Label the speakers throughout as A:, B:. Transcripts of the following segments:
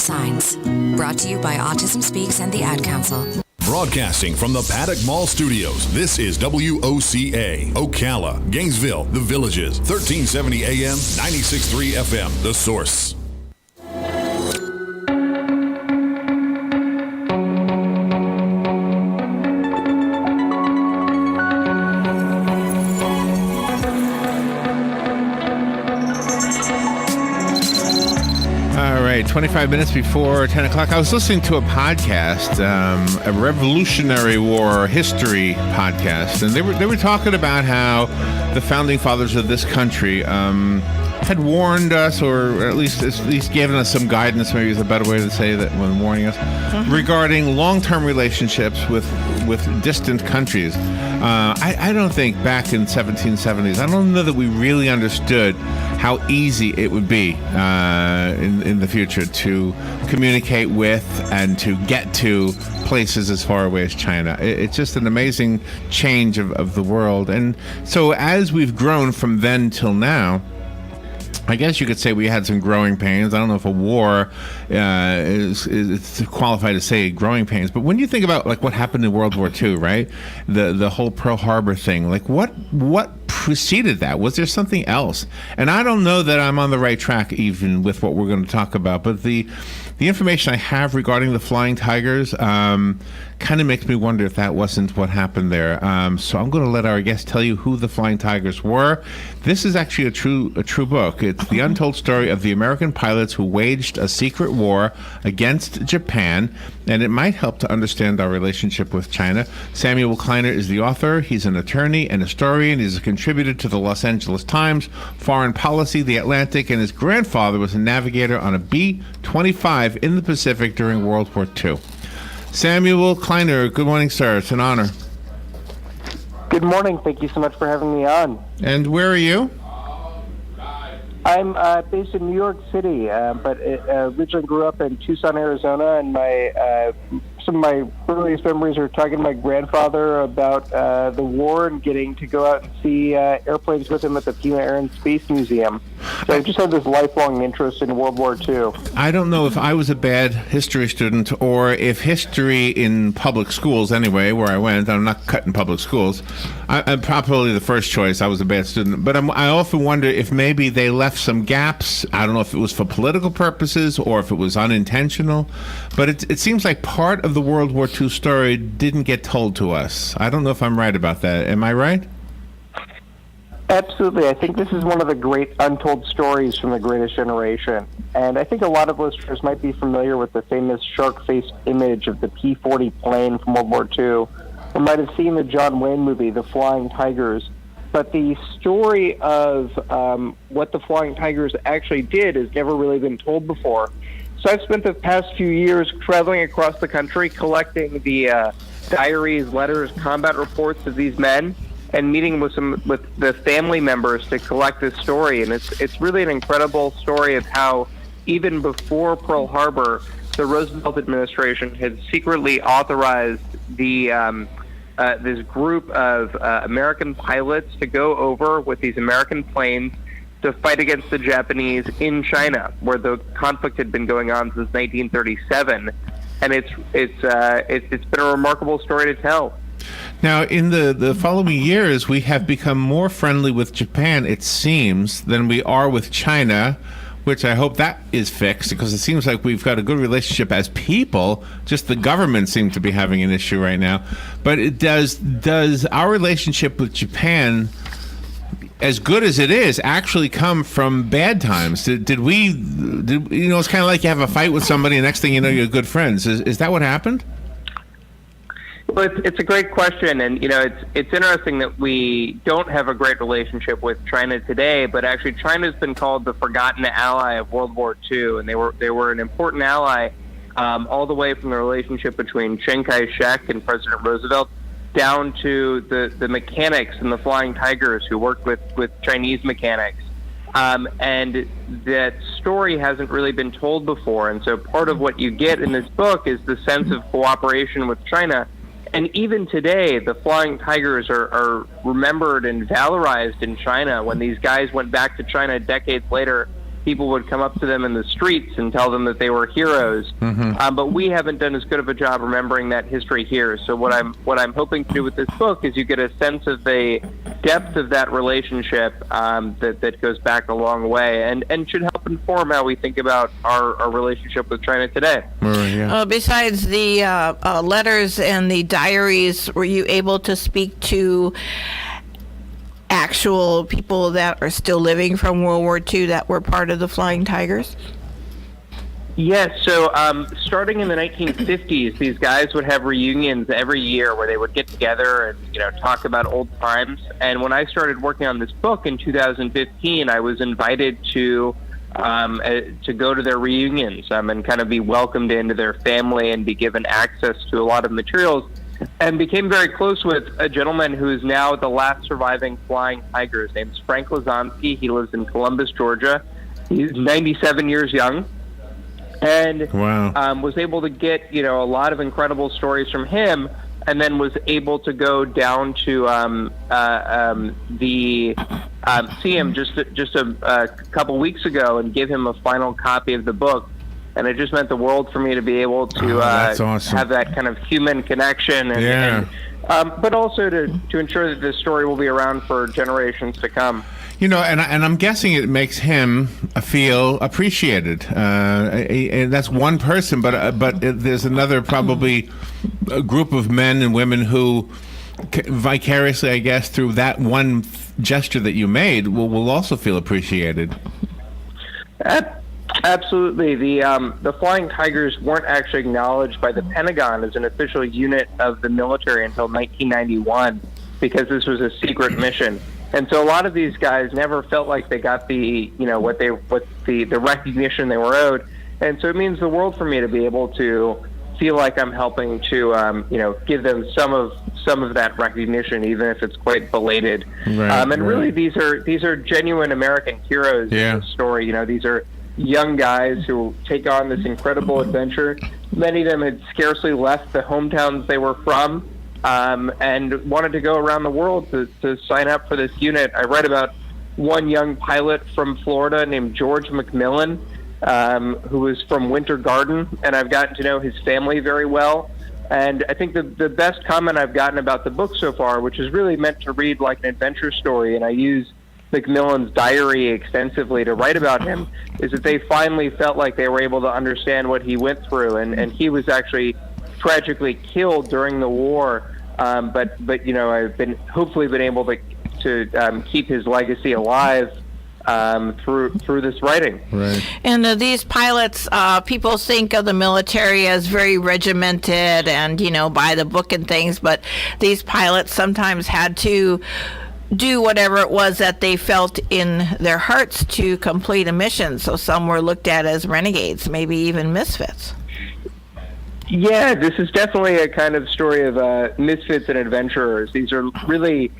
A: signs. Brought to you by Autism Speaks and the Ad Council.
B: Broadcasting from the Paddock Mall Studios, this is WOCA, Ocala, Gainesville, The Villages, 1370 AM, 96.3 FM, The Source.
C: All right, 25 minutes before 10 o'clock, I was listening to a podcast, a Revolutionary War history podcast, and they were talking about how the founding fathers of this country had warned us, or at least given us some guidance, maybe is a better way to say that when warning us, regarding long-term relationships with distant countries. I don't think back in 1770s, I don't know that we really understood how easy it would be in the future to communicate with and to get to places as far away as China. It's just an amazing change of the world. And so as we've grown from then till now, I guess you could say we had some growing pains. I don't know if a war is qualified to say growing pains, but when you think about like what happened in World War II, right? The whole Pearl Harbor thing, like what preceded that? Was there something else? And I don't know that I'm on the right track even with what we're going to talk about, but the information I have regarding the Flying Tigers kind of makes me wonder if that wasn't what happened there. So I'm going to let our guest tell you who the Flying Tigers were. This is actually a true book. It's the untold story of the American pilots who waged a secret war against Japan, and it might help to understand our relationship with China. Samuel Kleiner is the author. He's an attorney and historian. He's a contributor to the Los Angeles Times, Foreign Policy, The Atlantic, and his grandfather was a navigator on a B-25 in the Pacific during World War II. Samuel Kleiner, good morning, sir. It's an honor.
D: Good morning. Thank you so much for having me on.
C: And where are you?
D: I'm based in New York City, but originally grew up in Tucson, Arizona, and some of my earliest memories are talking to my grandfather about the war and getting to go out and see airplanes with him at the Pima Air and Space Museum. So I've just had this lifelong interest in World War II. I
C: don't know if I was a bad history student or if history in public schools, anyway, where I went, I'm not cutting public schools, I'm probably the first choice. I was a bad student. But I often wonder if maybe they left some gaps. I don't know if it was for political purposes or if it was unintentional. But it seems like part of the World War II story didn't get told to us. I don't know if I'm right about that. Am I right?
D: Absolutely. I think this is one of the great untold stories from the Greatest Generation. And I think a lot of listeners might be familiar with the famous shark-faced image of the P-40 plane from World War II, or might have seen the John Wayne movie, The Flying Tigers. But the story of what the Flying Tigers actually did has never really been told before. So I've spent the past few years traveling across the country collecting the diaries, letters, combat reports of these men, and meeting with the family members to collect this story. And it's really an incredible story of how even before Pearl Harbor, the Roosevelt administration had secretly authorized this group of American pilots to go over with these American planes to fight against the Japanese in China, where the conflict had been going on since 1937. And it's been a remarkable story to tell.
C: Now, in the following years, we have become more friendly with Japan, it seems, than we are with China, which I hope that is fixed, because it seems like we've got a good relationship as people. Just the government seems to be having an issue right now. But does our relationship with Japan, as good as it is, actually come from bad times? Did we, it's kind of like you have a fight with somebody, and next thing you know, you're good friends. Is that what happened?
D: Well, it's a great question, and it's interesting that we don't have a great relationship with China today, but actually China's been called the forgotten ally of World War II, and they were an important ally all the way from the relationship between Chiang Kai-shek and President Roosevelt down to the mechanics and the Flying Tigers who worked with Chinese mechanics. And that story hasn't really been told before, and so part of what you get in this book is the sense of cooperation with China. And even today, the Flying Tigers are remembered and valorized in China. When these guys went back to China decades later people would come up to them in the streets and tell them that they were heroes. But we haven't done as good of a job remembering that history here. So what I'm hoping to do with this book is you get a sense of the depth of that relationship that goes back a long way, and should help inform how we think about our relationship with China today.
E: Besides the letters and the diaries, were you able to speak to actual people that are still living from World War II that were part of the Flying Tigers?
D: Yes, so starting in the 1950s, these guys would have reunions every year where they would get together and talk about old times. And when I started working on this book in 2015, I was invited to go to their reunions and kind of be welcomed into their family and be given access to a lot of materials, and became very close with a gentleman who is now the last surviving Flying Tiger. His name's Frank Lazonsky. He lives in Columbus, Georgia. He's 97 years young. And was able to get a lot of incredible stories from him, and then was able to go down to see him just a couple weeks ago and give him a final copy of the book. And it just meant the world for me to be able to
C: awesome.
D: have that kind of human connection, but also to ensure that this story will be around for generations to come.
C: And I'm guessing it makes him feel appreciated. And that's one person, but there's another probably a group of men and women who vicariously, I guess, through that one gesture that you made, will also feel appreciated.
D: Absolutely. The Flying Tigers weren't actually acknowledged by the Pentagon as an official unit of the military until 1991, because this was a secret mission. And so a lot of these guys never felt like they got the recognition they were owed. And so it means the world for me to be able to feel like I'm helping to give them some of that recognition, even if it's quite belated. Really, these are genuine American heroes in the story. These are young guys who take on this incredible adventure. Many of them had scarcely left the hometowns they were from, and wanted to go around the world to sign up for this unit. I read about one young pilot from Florida named George McMillan, who was from Winter Garden, and I've gotten to know his family very well. And I think the best comment I've gotten about the book so far, which is really meant to read like an adventure story, and I use McMillan's diary extensively to write about him, is that they finally felt like they were able to understand what he went through, and he was actually tragically killed during the war. But I've hopefully been able to keep his legacy alive through this writing.
E: Right. And these pilots, people think of the military as very regimented and by the book and things, but these pilots sometimes had to do whatever it was that they felt in their hearts to complete a mission. So some were looked at as renegades, maybe even misfits.
D: Yeah, this is definitely a kind of story of misfits and adventurers. These are really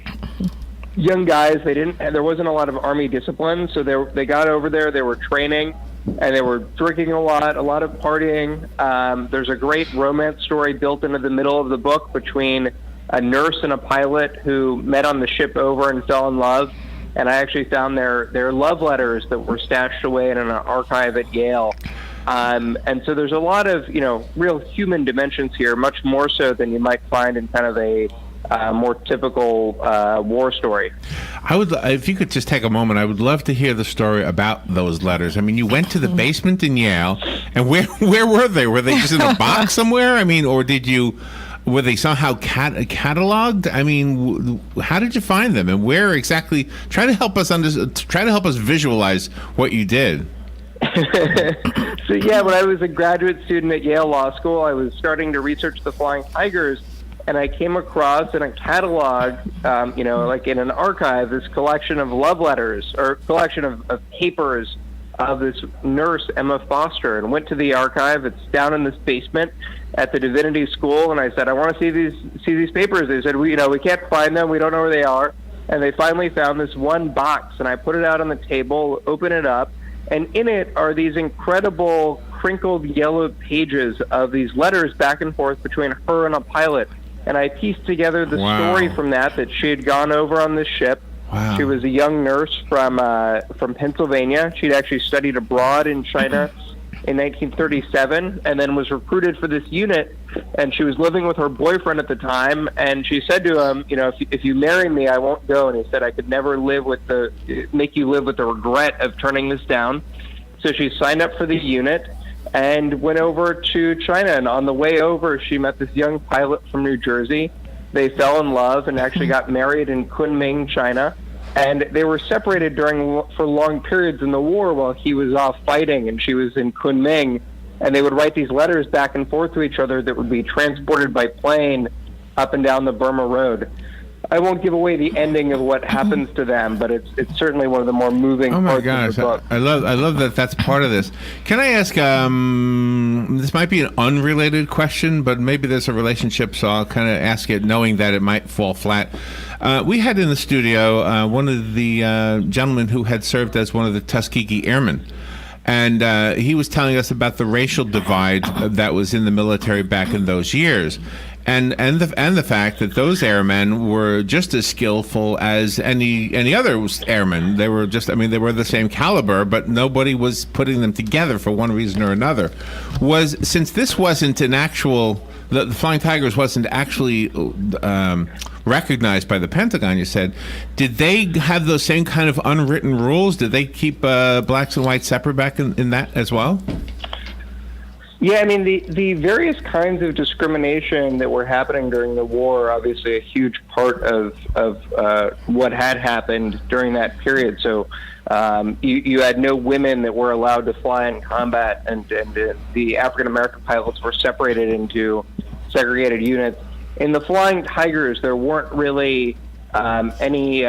D: young guys. There wasn't a lot of Army discipline, so they got over there, they were training, and they were drinking a lot of partying. There's a great romance story built into the middle of the book between a nurse and a pilot who met on the ship over and fell in love. And I actually found their love letters that were stashed away in an archive at Yale. And so there's a lot of, real human dimensions here, much more so than you might find in kind of a more typical war story.
C: If you could just take a moment, I would love to hear the story about those letters. I mean, you went to the basement in Yale, and where were they? Were they just in a box somewhere? I mean, or were they somehow cataloged? I mean, how did you find them, and where exactly? Try to help us visualize what you did.
D: So yeah, when I was a graduate student at Yale Law School, I was starting to research the Flying Tigers, and I came across in a catalog, like in an archive, this collection of love letters or collection of papers of this nurse, Emma Foster, and went to the archive. It's down in this basement at the Divinity School, and I said, I want to see these papers. They said, we can't find them. We don't know where they are. And they finally found this one box, and I put it out on the table, open it up, and in it are these incredible crinkled yellow pages of these letters back and forth between her and a pilot. And I pieced together the story from that she had gone over on this ship,
C: Wow.
D: She was a young nurse from Pennsylvania. She'd actually studied abroad in China in 1937, and then was recruited for this unit. And she was living with her boyfriend at the time. And she said to him, if you marry me, I won't go. And he said, I could never make you live with the regret of turning this down. So she signed up for the unit and went over to China. And on the way over, she met this young pilot from New Jersey. They fell in love and actually got married in Kunming, China. And they were separated for long periods in the war while he was off fighting and she was in Kunming. And they would write these letters back and forth to each other that would be transported by plane up and down the Burma Road. I won't give away the ending of what happens to them, but it's certainly one of the more moving parts of the book.
C: I love that that's part of this. Can I ask, this might be an unrelated question, but maybe there's a relationship, so I'll kind of ask it knowing that it might fall flat. We had in the studio one of the gentlemen who had served as one of the Tuskegee Airmen. And he was telling us about the racial divide that was in the military back in those years. And the fact that those airmen were just as skillful as any other airmen. They were they were the same caliber, but nobody was putting them together for one reason or another. Since this wasn't an actual, the Flying Tigers wasn't actually recognized by the Pentagon, you said, did they have those same kind of unwritten rules? Did they keep blacks and whites separate back in that as well?
D: Yeah, I mean, the various kinds of discrimination that were happening during the war are obviously a huge part of what had happened during that period. So you had no women that were allowed to fly in combat, and the African-American pilots were separated into segregated units. In the Flying Tigers, there weren't really any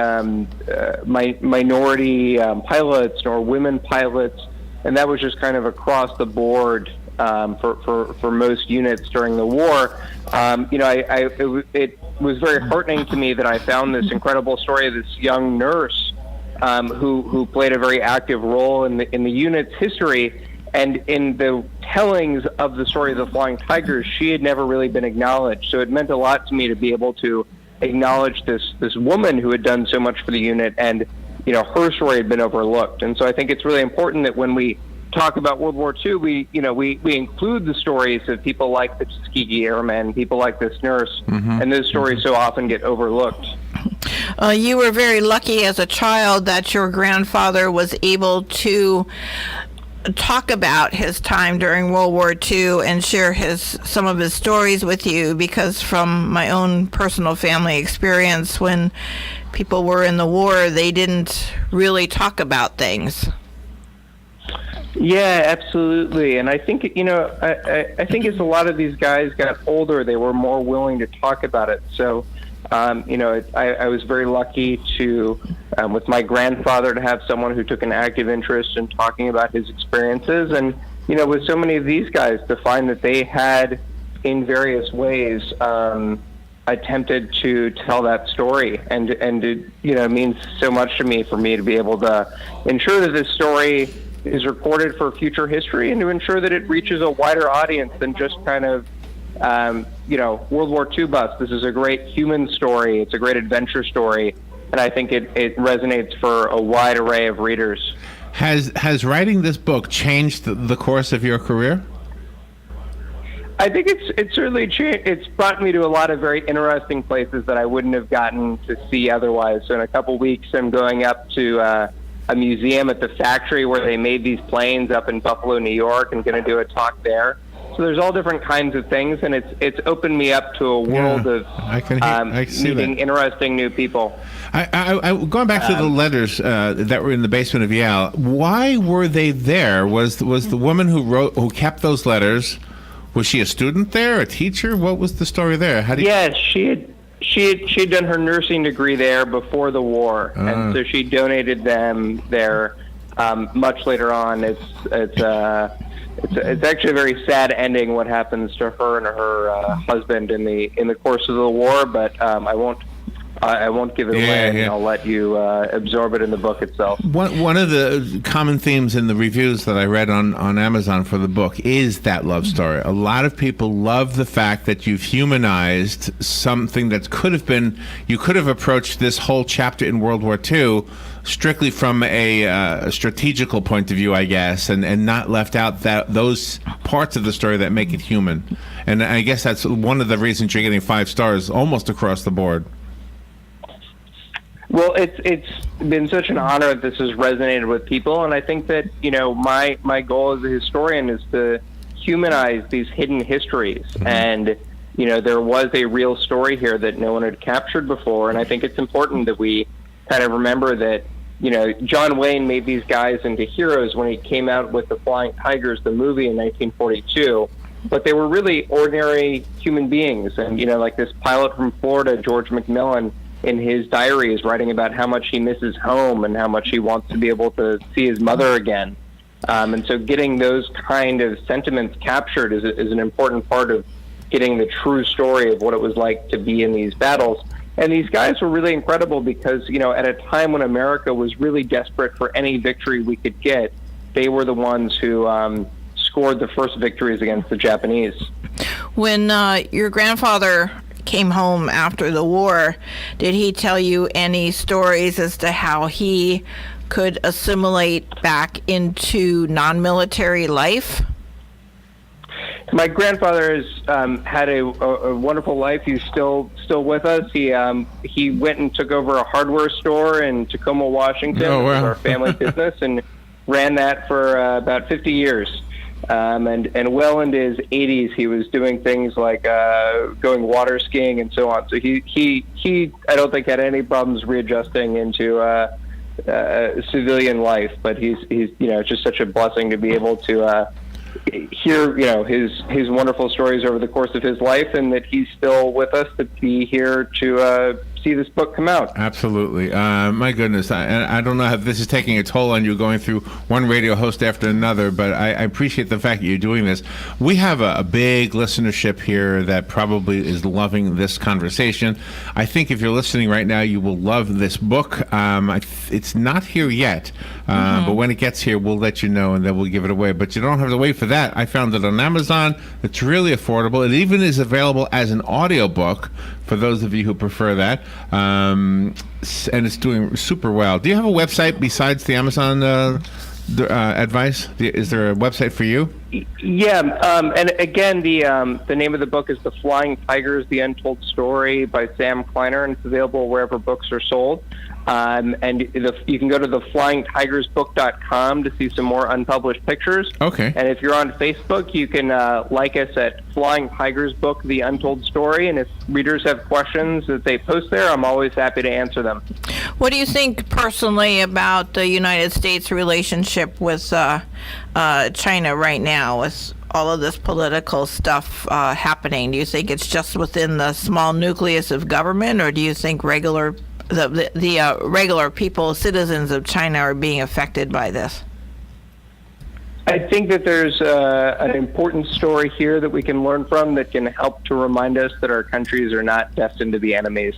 D: minority pilots nor women pilots, and that was just kind of across the board for most units during the war. It was very heartening to me that I found this incredible story of this young nurse who played a very active role in the unit's history. And in the tellings of the story of the Flying Tigers, she had never really been acknowledged. So it meant a lot to me to be able to acknowledge this woman who had done so much for the unit, and her story had been overlooked. And so I think it's really important that when we talk about World War II, we include the stories of people like the Tuskegee Airmen, people like this nurse, and those stories so often get overlooked.
E: You were very lucky as a child that your grandfather was able to talk about his time during World War II and share some of his stories with you, because from my own personal family experience, when people were in the war, they didn't really talk about things.
D: Yeah, absolutely. And I think, I think as a lot of these guys got older, they were more willing to talk about it. So, I was very lucky to, with my grandfather, to have someone who took an active interest in talking about his experiences. And, with so many of these guys, to find that they had, in various ways, attempted to tell that story. And it means so much to me for me to be able to ensure that this story is recorded for future history, and to ensure that it reaches a wider audience than just kind of, World War II buffs. This is a great human story. It's a great adventure story, and I think it resonates for a wide array of readers.
C: Has writing this book changed the course of your career?
D: I think it's certainly changed. It's brought me to a lot of very interesting places that I wouldn't have gotten to see otherwise. So in a couple weeks, I'm going up to a museum at the factory where they made these planes up in Buffalo, New York, and going to do a talk there. So there's all different kinds of things, and it's opened me up to a world of meeting interesting new people.
C: Going back to the letters that were in the basement of Yale, why were they there? Was the woman who kept those letters, was she a student there, a teacher? What was the story there?
D: Yes, she had done her nursing degree there before the war, and so she donated them there much later on. It's actually a very sad ending what happens to her and her husband in the course of the war, but I'll I won't give it away. And I'll let you absorb it in the book itself.
C: One of the common themes in the reviews that I read on Amazon for the book is that love story. A lot of people love the fact that you've humanized something that could have been, you could have approached this whole chapter in World War II strictly from a strategical point of view, I guess, and not left out those parts of the story that make it human. And I guess that's one of the reasons you're getting 5 stars almost across the board.
D: Well, it's been such an honor that this has resonated with people, and I think that, my goal as a historian is to humanize these hidden histories. Mm-hmm. And, there was a real story here that no one had captured before, and I think it's important that we kind of remember that, John Wayne made these guys into heroes when he came out with The Flying Tigers, the movie, in 1942. But they were really ordinary human beings. And, like this pilot from Florida, George McMillan, in his diary is writing about how much he misses home and how much he wants to be able to see his mother again. And so getting those kind of sentiments captured is an important part of getting the true story of what it was like to be in these battles. And these guys were really incredible because, at a time when America was really desperate for any victory we could get, they were the ones who scored the first victories against the Japanese.
E: When your grandfather came home after the war, did he tell you any stories as to how he could assimilate back into non-military life?
D: My grandfather has had a wonderful life. He's still with us. He went and took over a hardware store in Tacoma, Washington.
C: Oh, wow.
D: It was our family business, and ran that for about 50 years. And well into his 80s, he was doing things like going water skiing and so on. So he I don't think had any problems readjusting into civilian life. But he's just such a blessing to be able to hear his wonderful stories over the course of his life, and that he's still with us to be here to see this book come out.
C: Absolutely. My goodness. I don't know if this is taking a toll on you going through one radio host after another, but I appreciate the fact that you're doing this. We have a big listenership here that probably is loving this conversation. I think if you're listening right now, you will love this book. It's not here yet, but when it gets here, we'll let you know, and then we'll give it away. But you don't have to wait for that. I found it on Amazon. It's really affordable. It even is available as an audiobook for those of you who prefer that. And it's doing super well. Do you have a website besides the Amazon advice? Is there a website for you?
D: Yeah, and again, the name of the book is The Flying Tigers, The Untold Story by Sam Kleiner, and it's available wherever books are sold. And you can go to theflyingtigersbook.com to see some more unpublished pictures.
C: Okay.
D: And if you're on Facebook, you can like us at Flying Tigers Book, The Untold Story. And if readers have questions that they post there, I'm always happy to answer them.
E: What do you think personally about the United States relationship with China right now, with all of this political stuff happening? Do you think it's just within the small nucleus of government, or do you think the regular people, citizens of China, are being affected by this?
D: I think that there's an important story here that we can learn from that can help to remind us that our countries are not destined to be enemies.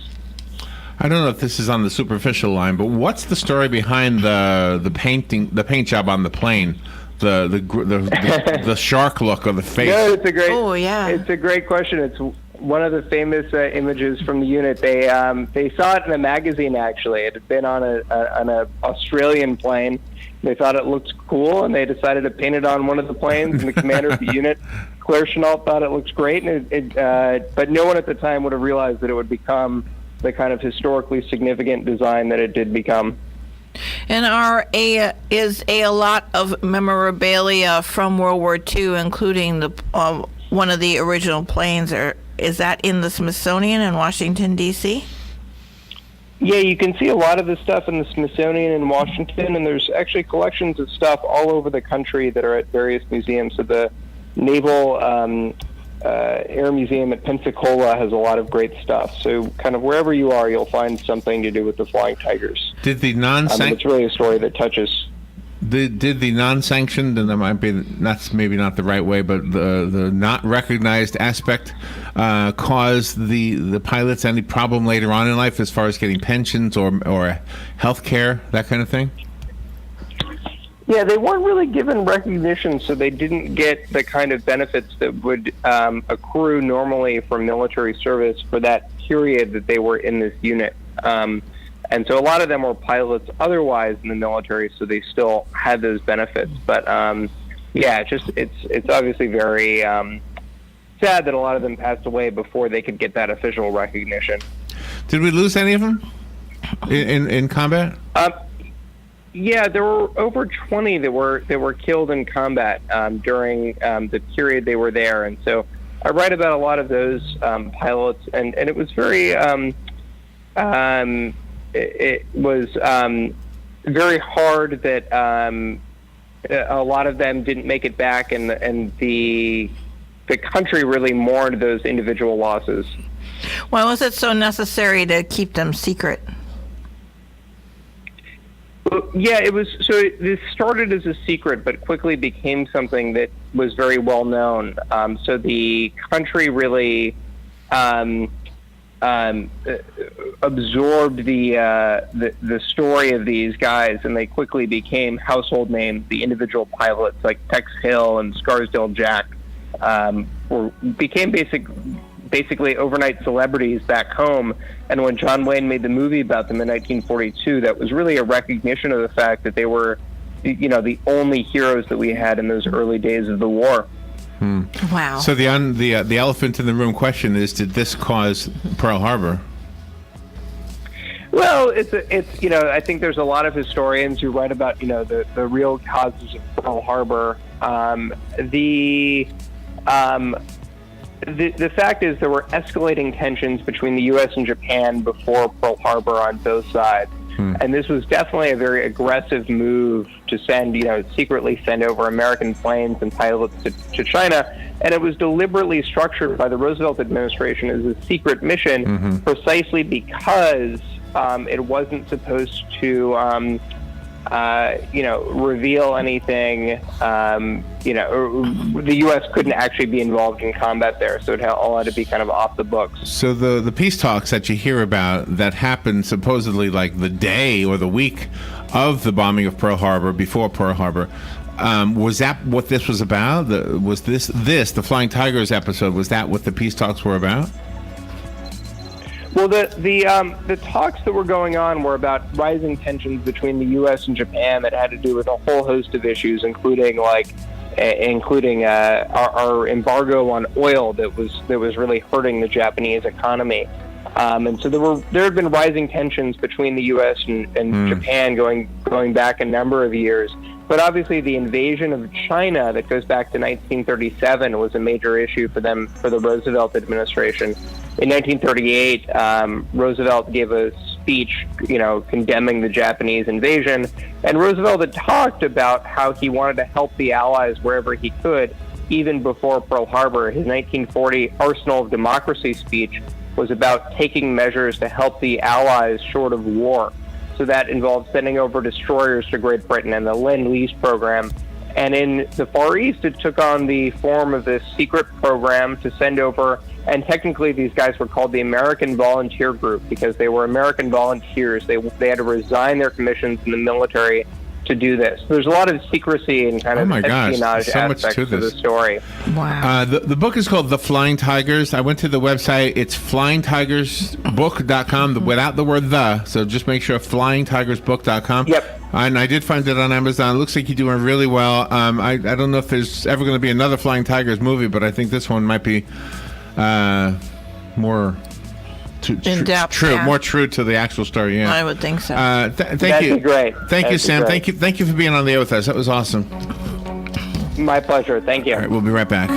C: I don't know if this is on the superficial line, but what's the story behind the paint job on the plane? The shark look on the face.
D: No, it's a great.
E: Oh yeah,
D: it's a great question. It's one of the famous images from the unit. They saw it in a magazine. Actually, it had been on an Australian plane. They thought it looked cool, and they decided to paint it on one of the planes. And the commander of the unit, Claire Chenault, thought it looks great. And but no one at the time would have realized that it would become the kind of historically significant design that it did become.
E: And is a lot of memorabilia from World War II, including the one of the original planes, is that in the Smithsonian in Washington, D.C.?
D: Yeah, you can see a lot of this stuff in the Smithsonian in Washington, and there's actually collections of stuff all over the country that are at various museums. So the Naval Air Museum at Pensacola has a lot of great stuff. So kind of wherever you are, you'll find something to do with the Flying Tigers.
C: Did the
D: it's really a story that touches.
C: Did the non-sanctioned, and that might be maybe not the right way, but the not recognized aspect cause the pilots any problem later on in life as far as getting pensions or health care, that kind of thing?
D: Yeah, they weren't really given recognition, so they didn't get the kind of benefits that would accrue normally for military service for that period that they were in this unit. And so a lot of them were pilots otherwise in the military, so they still had those benefits. But it's obviously very sad that a lot of them passed away before they could get that official recognition.
C: Did we lose any of them in combat?
D: Yeah, there were over 20 that were killed in combat during the period they were there, and so I write about a lot of those pilots, and it was very. It was very hard that a lot of them didn't make it back, and the country really mourned those individual losses.
E: Why was it so necessary to keep them secret?
D: Yeah, it was. So this started as a secret, but quickly became something that was very well known. So the country really absorbed the story of these guys, and they quickly became household names. The individual pilots like Tex Hill and Scarsdale Jack became basically overnight celebrities back home. And when John Wayne made the movie about them in 1942, that was really a recognition of the fact that they were, the only heroes that we had in those early days of the war.
E: Wow.
C: So the elephant in the room question is: did this cause Pearl Harbor?
D: Well, it's I think there's a lot of historians who write about the real causes of Pearl Harbor. The fact is there were escalating tensions between the U.S. and Japan before Pearl Harbor on both sides. And this was definitely a very aggressive move to secretly send over American planes and pilots to China. And it was deliberately structured by the Roosevelt administration as a secret mission, precisely because it wasn't supposed to, reveal anything. The U.S. couldn't actually be involved in combat there, so it all had to be kind of off the books.
C: So the peace talks that you hear about that happened supposedly like the day or the week of the bombing of Pearl Harbor, before Pearl Harbor, was that what this was about? Was this the Flying Tigers episode? Was that what the peace talks were about?
D: Well, the talks that were going on were about rising tensions between the U.S. and Japan that had to do with a whole host of issues, including our embargo on oil that was really hurting the Japanese economy. And so there had been rising tensions between the U.S. and Japan going back a number of years. But obviously, the invasion of China that goes back to 1937 was a major issue for the Roosevelt administration. In 1938, Roosevelt gave a speech, condemning the Japanese invasion. And Roosevelt had talked about how he wanted to help the Allies wherever he could, even before Pearl Harbor. His 1940 Arsenal of Democracy speech was about taking measures to help the Allies short of war. So that involved sending over destroyers to Great Britain and the Lend-Lease program. And in the Far East, it took on the form of this secret program to send over, and technically these guys were called the American Volunteer Group because they were American volunteers. They had to resign their commissions in the military to do this. There's a lot of secrecy and kind of espionage aspects to the story.
E: Wow.
C: The book is called The Flying Tigers. I went to the website. It's flyingtigersbook.com without the word the. So just make sure flyingtigersbook.com.
D: Yep.
C: And I did find it on Amazon. It looks like you're doing really well. I don't know if there's ever going to be another Flying Tigers movie, but I think this one might be more
E: in-depth,
C: more true to the actual story. Yeah,
E: I would think so.
C: Thank
D: That'd
C: you.
D: be great.
C: Thank you, Sam. Thank you for being on the air with us. That was awesome.
D: My pleasure. Thank you.
C: All right, we'll be right back.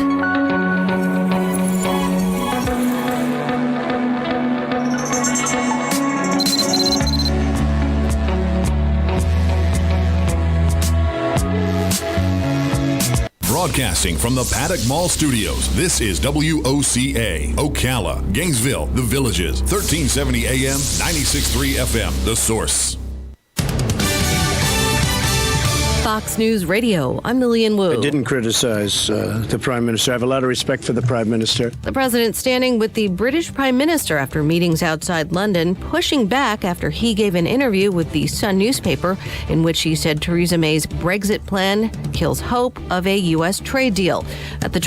B: Broadcasting from the Paddock Mall Studios, this is WOCA, Ocala, Gainesville, The Villages, 1370 AM, 96.3 FM, The Source.
F: Fox News Radio, I'm Lillian Wu.
G: I didn't criticize the Prime Minister. I have a lot of respect for the Prime Minister.
F: The president standing with the British Prime Minister after meetings outside London, pushing back after he gave an interview with the Sun newspaper in which he said Theresa May's Brexit plan kills hope of a U.S. trade deal. At the